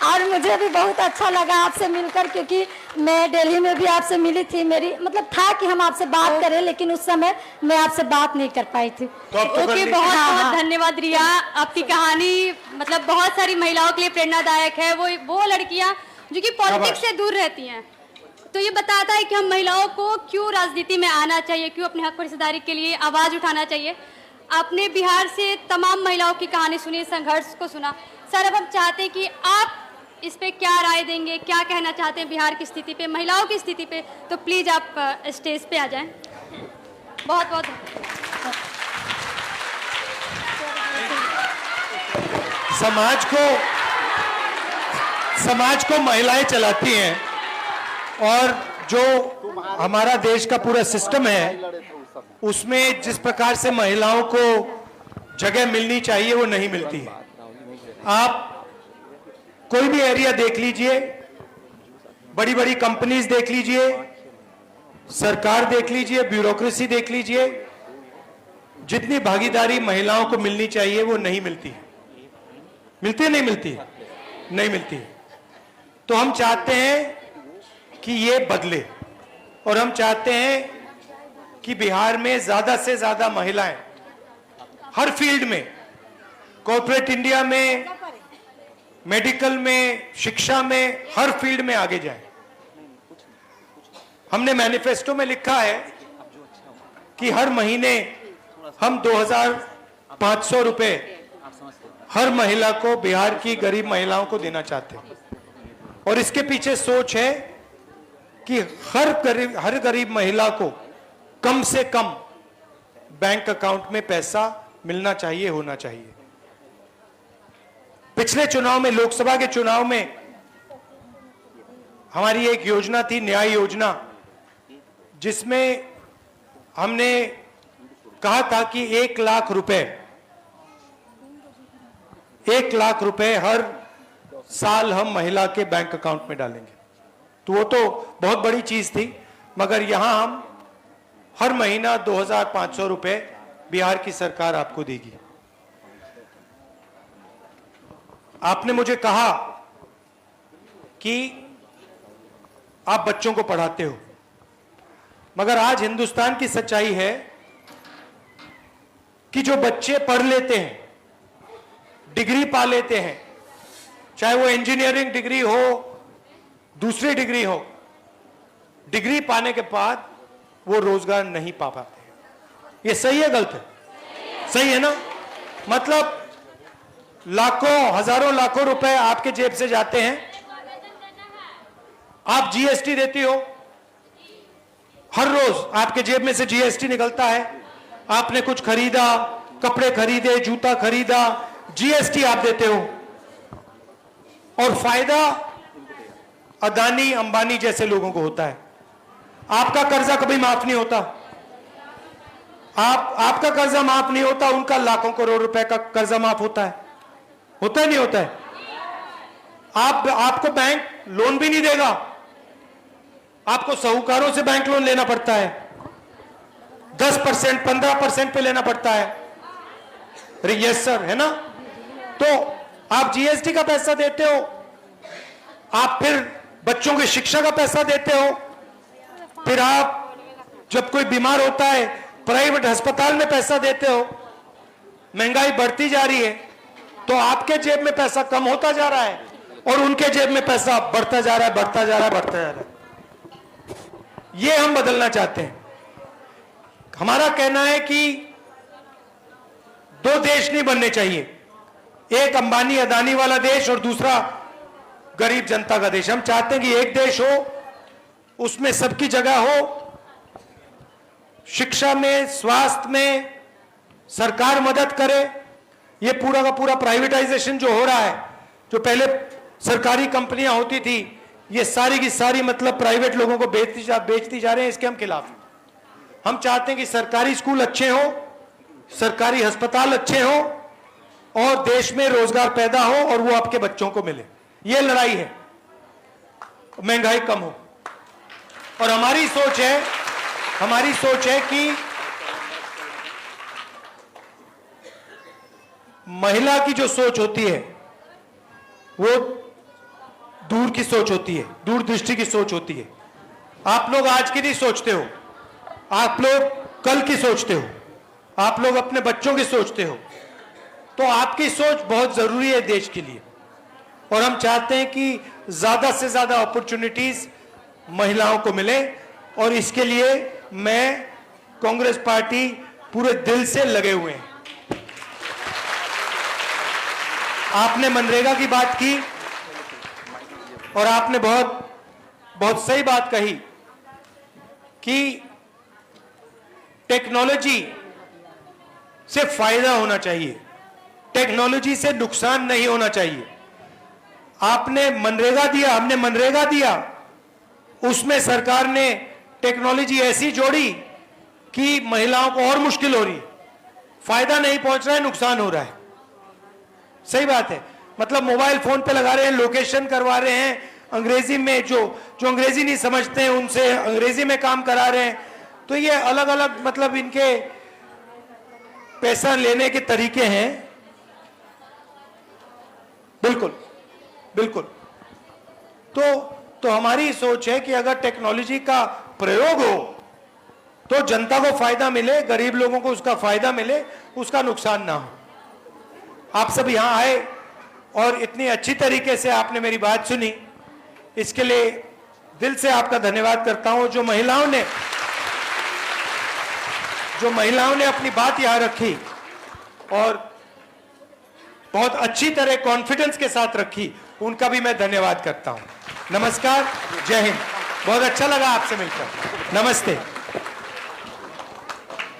Speaker 7: और मुझे भी बहुत अच्छा लगा आपसे मिलकर, क्योंकि मैं दिल्ली में भी आपसे मिली थी। मेरी मतलब था कि हम आपसे बात करें, लेकिन उस समय मैं आपसे बात नहीं कर पाई थी।
Speaker 1: ओके, बहुत बहुत धन्यवाद रिया। आपकी कहानी मतलब बहुत सारी महिलाओं के लिए प्रेरणादायक है। वो लड़कियां जो कि पॉलिटिक्स से दूर रहती हैं, तो ये बताता है कि हम महिलाओं को क्यों राजनीति में आना चाहिए, क्यों अपने हक पर हिस्सेदारी के लिए आवाज उठाना चाहिए। आपने बिहार से तमाम महिलाओं की कहानी सुनी, संघर्ष को सुना। सर, अब हम चाहते हैं कि आप इस पे क्या राय देंगे, क्या कहना चाहते हैं बिहार की स्थिति पे, महिलाओं की स्थिति पे, तो प्लीज आप स्टेज पे आ जाएं। बहुत बहुत
Speaker 2: समाज को महिलाएं चलाती हैं, और जो हमारा देश का पूरा सिस्टम है उसमें जिस प्रकार से महिलाओं को जगह मिलनी चाहिए वो नहीं मिलती है। आप कोई भी एरिया देख लीजिए, बड़ी बड़ी कंपनीज देख लीजिए, सरकार देख लीजिए, ब्यूरोक्रेसी देख लीजिए, जितनी भागीदारी महिलाओं को मिलनी चाहिए वो नहीं मिलती है। मिलती है नहीं मिलती है? नहीं मिलती है। तो हम चाहते हैं कि ये बदले, और हम चाहते हैं कि बिहार में ज्यादा से ज्यादा महिलाएं हर फील्ड में, कॉर्पोरेट इंडिया में, मेडिकल में, शिक्षा में, हर फील्ड में आगे जाएं। हमने मैनिफेस्टो में लिखा है कि हर महीने हम 2,500 रुपए हर महिला को, बिहार की गरीब महिलाओं को देना चाहते हैं। और इसके पीछे सोच है कि हर गरीब महिला को कम से कम बैंक अकाउंट में पैसा मिलना चाहिए, होना चाहिए। पिछले चुनाव में, लोकसभा के चुनाव में हमारी एक योजना थी, न्याय योजना, जिसमें हमने कहा था कि 1 लाख रुपए, 1 लाख रुपए हर साल हम महिला के बैंक अकाउंट में डालेंगे। तो वो तो बहुत बड़ी चीज थी, मगर यहां हम हर महीना 2,500 रुपए बिहार की सरकार आपको देगी। आपने मुझे कहा कि आप बच्चों को पढ़ाते हो, मगर आज हिंदुस्तान की सच्चाई है कि जो बच्चे पढ़ लेते हैं, डिग्री पा लेते हैं, चाहे वो इंजीनियरिंग डिग्री हो, दूसरी डिग्री हो, डिग्री पाने के बाद वो रोजगार नहीं पा पाते। ये सही है गलत है? सही है ना? मतलब लाखों, हजारों लाखों रुपए आपके जेब से जाते हैं, आप जीएसटी देती हो, हर रोज आपके जेब में से जीएसटी निकलता है। आपने कुछ खरीदा, कपड़े खरीदे, जूता खरीदा, जीएसटी आप देते हो, और फायदा अदानी अंबानी जैसे लोगों को होता है। आपका कर्जा कभी माफ नहीं होता, आपका कर्जा माफ नहीं होता, उनका लाखों करोड़ रुपए का कर्जा माफ होता है। होता है नहीं होता है? आपको बैंक लोन भी नहीं देगा, आपको साहूकारों से बैंक लोन लेना पड़ता है, 10%, 15% पे लेना पड़ता है। अरे यस सर, है ना? तो आप जीएसटी का पैसा देते हो, आप फिर बच्चों की शिक्षा का पैसा देते हो, फिर आप जब कोई बीमार होता है प्राइवेट अस्पताल में पैसा देते हो। महंगाई बढ़ती जा रही है, तो आपके जेब में पैसा कम होता जा रहा है और उनके जेब में पैसा बढ़ता जा रहा है, बढ़ता जा रहा है, बढ़ता जा रहा है। ये हम बदलना चाहते हैं। हमारा कहना है कि 2 देश नहीं बनने चाहिए, एक अंबानी अदानी वाला देश और दूसरा गरीब जनता का देश। हम चाहते हैं कि एक देश हो, उसमें सबकी जगह हो, शिक्षा में, स्वास्थ्य में सरकार मदद करे। ये पूरा का पूरा प्राइवेटाइजेशन जो हो रहा है, जो पहले सरकारी कंपनियां होती थी, ये सारी की सारी मतलब प्राइवेट लोगों को बेचती जा रहे हैं, इसके हम खिलाफ हैं। हम चाहते हैं कि सरकारी स्कूल अच्छे हो, सरकारी अस्पताल अच्छे हो, और देश में रोजगार पैदा हो और वो आपके बच्चों को मिले। ये लड़ाई है, महंगाई कम हो। और हमारी सोच है कि महिला की जो सोच होती है वो दूर की सोच होती है, दूरदृष्टि की सोच होती है। आप लोग आज की नहीं सोचते हो, आप लोग कल की सोचते हो, आप लोग अपने बच्चों की सोचते हो। तो आपकी सोच बहुत जरूरी है देश के लिए, और हम चाहते हैं कि ज्यादा से ज्यादा अपॉर्चुनिटीज महिलाओं को मिले, और इसके लिए मैं, कांग्रेस पार्टी पूरे दिल से लगे हुए हैं। आपने मनरेगा की बात की और आपने बहुत सही बात कही कि टेक्नोलॉजी से फायदा होना चाहिए, टेक्नोलॉजी से नुकसान नहीं होना चाहिए। आपने मनरेगा दिया, हमने मनरेगा दिया, उसमें सरकार ने टेक्नोलॉजी ऐसी जोड़ी कि महिलाओं को और मुश्किल हो रही है, फायदा नहीं पहुंच रहा है, नुकसान हो रहा है। सही बात है, मतलब मोबाइल फोन पे लगा रहे हैं, लोकेशन करवा रहे हैं, अंग्रेजी में जो अंग्रेजी नहीं समझते हैं उनसे अंग्रेजी में काम करा रहे हैं। तो ये अलग अलग मतलब इनके पैसा लेने के तरीके हैं। बिल्कुल बिल्कुल। तो हमारी सोच है कि अगर टेक्नोलॉजी का प्रयोग हो तो जनता को फायदा मिले, गरीब लोगों को उसका फायदा मिले, उसका नुकसान ना हो। आप सब यहां आए और इतनी अच्छी तरीके से आपने मेरी बात सुनी, इसके लिए दिल से आपका धन्यवाद करता हूं। जो महिलाओं ने अपनी बात यहां रखी और बहुत अच्छी तरह कॉन्फिडेंस के साथ रखी, उनका भी मैं धन्यवाद करता हूं। नमस्कार, जय हिंद। बहुत अच्छा लगा आपसे मिलकर। नमस्ते।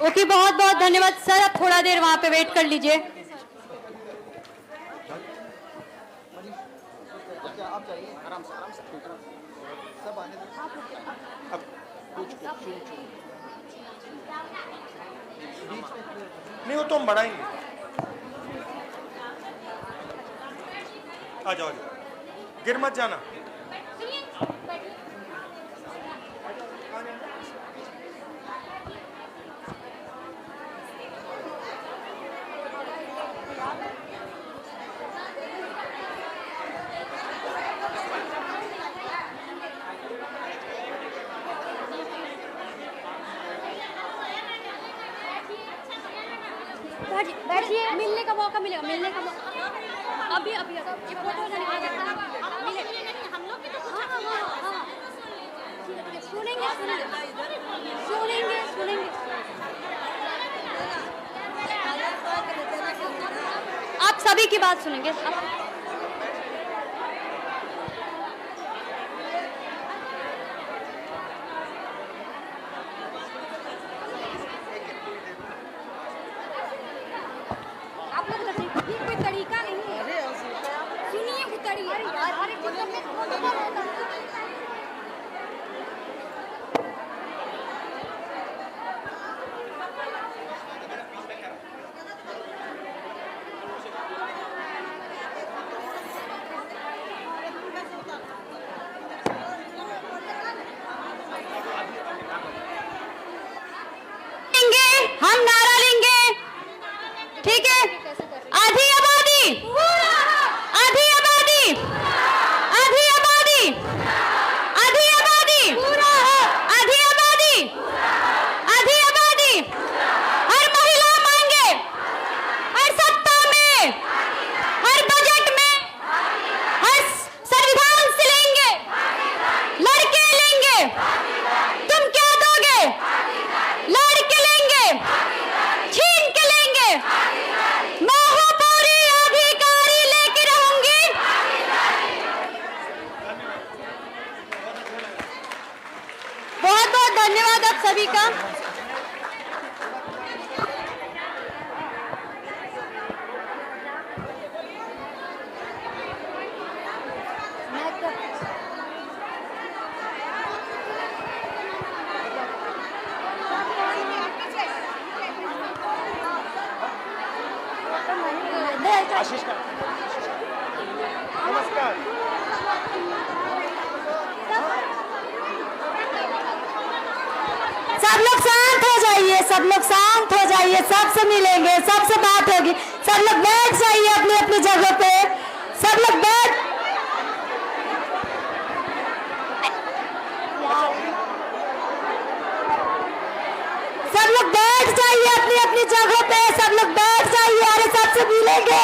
Speaker 1: ओके, बहुत बहुत धन्यवाद सर। आप थोड़ा देर वहां पे वेट कर लीजिए।
Speaker 2: नहीं, वो तो हम बढ़ाएंगे। आ जाओ, गिर मत जाना।
Speaker 1: बैठिए, मिलने का मौका मिलेगा, मिलने का मौका। अभी अभी ये फोटो हम लोग की तो सुनेंगे सुनेंगे सुनेंगे सुनेंगे। आप सभी की बात सुनेंगे। आप लोग ये कोई तरीका नहीं है, सुनिए उतरिए। हम नारा लेंगे, ठीक है? आधी आबादी, आधी आबादी, आधी आबादी, आधी आबादी, आधी आबादी, आधी आबादी। हर महिला मांगे, हर सत्ता में, हर बजट में, हर संविधान से लेंगे, लड़के लेंगे। तुम क्या दोगे? लड़के लेंगे, छीन के लेंगे। मैं हूं पूरी अधिकारी लेके रहूंगी। बहुत बहुत धन्यवाद आप सभी का।
Speaker 2: नमस्कार।
Speaker 7: सब लोग शांत हो जाइए, सब लोग शांत हो जाइए। सबसे मिलेंगे, सबसे बात होगी। सब लोग बैठ जाइए अपनी अपनी जगह पे। सब लोग बैठ जाइए अपनी अपनी जगह पे। सब लोग बैठ जाइए। अरे सबसे मिलेंगे।